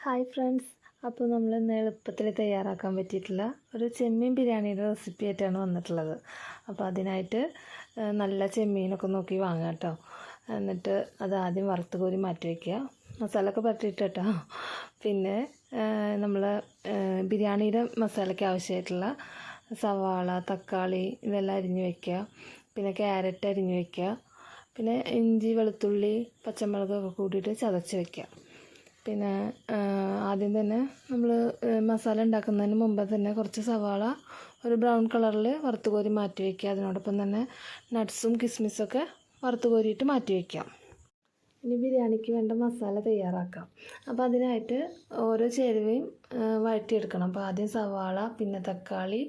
Hi friends, അപ്പോൾ നമ്മൾ ഇന്ന് എളുപ്പത്തിൽ തയ്യാറാക്കാൻ പറ്റിയിട്ടുള്ള ഒരു ചെമ്മീൻ ബിരിയാണിയുടെ റെസിപ്പി ആയിട്ടാണ് വന്നിട്ടുള്ളത്. അപ്പോൾ അതിനായിട്ട് നല്ല ചെമ്മീനൊക്കെ നോക്കി വാങ്ങുക കേട്ടോ. എന്നിട്ട് അത് ആദ്യം വറുത്ത് കോരി മാറ്റി വയ്ക്കുക, മസാലയൊക്കെ പരട്ടിയിട്ട് കേട്ടോ. പിന്നെ നമ്മൾ ബിരിയാണിയുടെ മസാലയ്ക്ക് ആവശ്യമായിട്ടുള്ള സവാള, തക്കാളി ഇതെല്ലാം അരിഞ്ഞ് വയ്ക്കുക. പിന്നെ ക്യാരറ്റ് അരിഞ്ഞ് വയ്ക്കുക. പിന്നെ ഇഞ്ചി, വെളുത്തുള്ളി, പച്ചമുളകൊക്കെ കൂട്ടിയിട്ട് ചതച്ച് വയ്ക്കുക. പിന്നെ ആദ്യം തന്നെ നമ്മൾ മസാല ഉണ്ടാക്കുന്നതിന് മുമ്പ് തന്നെ കുറച്ച് സവാള ഒരു ബ്രൗൺ കളറിൽ വറുത്ത് കോരി മാറ്റി വയ്ക്കുക. അതിനോടൊപ്പം തന്നെ നട്ട്സും കിസ്മിസൊക്കെ വറുത്ത് കോരിയിട്ട് മാറ്റി വയ്ക്കാം. ഇനി ബിരിയാണിക്ക് വേണ്ട മസാല തയ്യാറാക്കാം. അപ്പോൾ അതിനായിട്ട് ഓരോ ചേരുവയും വഴറ്റിയെടുക്കണം. അപ്പോൾ ആദ്യം സവാള, പിന്നെ തക്കാളി,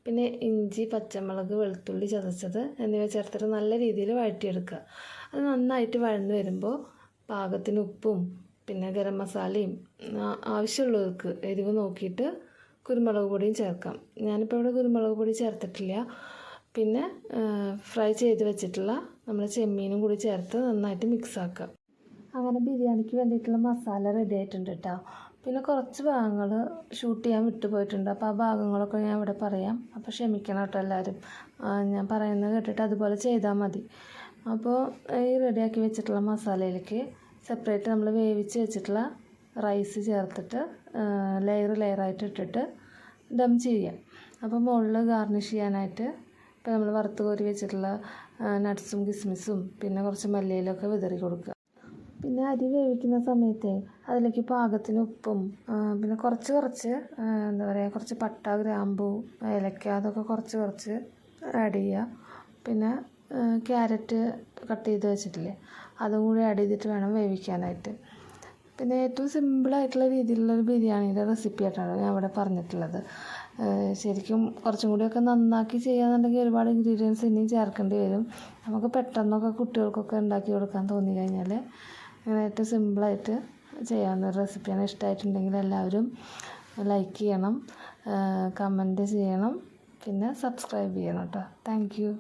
പിന്നെ ഇഞ്ചി, പച്ചമുളക്, വെളുത്തുള്ളി ചതച്ചത് എന്നിവ ചേർത്തിട്ട് നല്ല രീതിയിൽ വഴറ്റിയെടുക്കുക. അത് നന്നായിട്ട് വഴന്ന് വരുമ്പോൾ പാകത്തിന് ഉപ്പും പിന്നെ ഗരം മസാലയും ആവശ്യമുള്ളവർക്ക് എരിവ് നോക്കിയിട്ട് കുരുമുളക് പൊടിയും ചേർക്കാം. ഞാനിപ്പോൾ ഇവിടെ കുരുമുളക് പൊടി ചേർത്തിട്ടില്ല. പിന്നെ ഫ്രൈ ചെയ്ത് വെച്ചിട്ടുള്ള നമ്മൾ ചെമ്മീനും കൂടി ചേർത്ത് നന്നായിട്ട് മിക്സാക്കുക. അങ്ങനെ ബിരിയാണിക്ക് വേണ്ടിയിട്ടുള്ള മസാല റെഡി ആയിട്ടുണ്ട് കേട്ടോ. പിന്നെ കുറച്ച് ഭാഗങ്ങൾ ഷൂട്ട് ചെയ്യാൻ വിട്ടുപോയിട്ടുണ്ട്. അപ്പോൾ ആ ഭാഗങ്ങളൊക്കെ ഞാൻ ഇവിടെ പറയാം. അപ്പോൾ ക്ഷമിക്കണം കേട്ടോ എല്ലാവരും. ഞാൻ പറയുന്നത് കേട്ടിട്ട് അതുപോലെ ചെയ്താൽ മതി. അപ്പോൾ ഈ റെഡിയാക്കി വെച്ചിട്ടുള്ള മസാലയിലേക്ക് സെപ്പറേറ്റ് നമ്മൾ വേവിച്ച് വെച്ചിട്ടുള്ള റൈസ് ചേർത്തിട്ട് ലെയറായിട്ട് ഇട്ടിട്ട് ദം ചെയ്യാം. അപ്പോൾ മുകളിൽ ഗാർണിഷ് ചെയ്യാനായിട്ട് ഇപ്പോൾ നമ്മൾ വറുത്ത് കോരി വെച്ചിട്ടുള്ള നട്ട്സും കിസ്മിസും പിന്നെ കുറച്ച് മല്ലിയിലൊക്കെ വിതറി കൊടുക്കുക. പിന്നെ അരി വേവിക്കുന്ന സമയത്ത് അതിലേക്ക് പാകത്തിന് ഉപ്പും പിന്നെ കുറച്ച് എന്താ പറയുക, കുറച്ച് പട്ട, ഗ്രാമ്പൂ, ഏലക്ക അതൊക്കെ കുറച്ച് ആഡ് ചെയ്യുക. പിന്നെ ക്യാരറ്റ് കട്ട് ചെയ്ത് വെച്ചിട്ടില്ലേ, അതും കൂടി ആഡ് ചെയ്തിട്ട് വേണം വേവിക്കാനായിട്ട്. പിന്നെ ഏറ്റവും സിമ്പിളായിട്ടുള്ള രീതിയിലുള്ളൊരു ബിരിയാണിയുടെ റെസിപ്പി ആയിട്ടാണ് ഞാൻ ഇവിടെ പറഞ്ഞിട്ടുള്ളത്. ശരിക്കും കുറച്ചും കൂടിയൊക്കെ നന്നാക്കി ചെയ്യാന്നുണ്ടെങ്കിൽ ഒരുപാട് ഇൻഗ്രീഡിയൻസ് ഇനിയും ചേർക്കേണ്ടി വരും. നമുക്ക് പെട്ടെന്നൊക്കെ കുട്ടികൾക്കൊക്കെ ഉണ്ടാക്കി കൊടുക്കാൻ തോന്നി കഴിഞ്ഞാൽ അങ്ങനെ ഏറ്റവും സിമ്പിളായിട്ട് ചെയ്യാവുന്ന ഒരു റെസിപ്പിയാണ്. ഇഷ്ടമായിട്ടുണ്ടെങ്കിൽ എല്ലാവരും ലൈക്ക് ചെയ്യണം, കമൻറ്റ് ചെയ്യണം, പിന്നെ സബ്സ്ക്രൈബ് ചെയ്യണം കേട്ടോ. Thank you.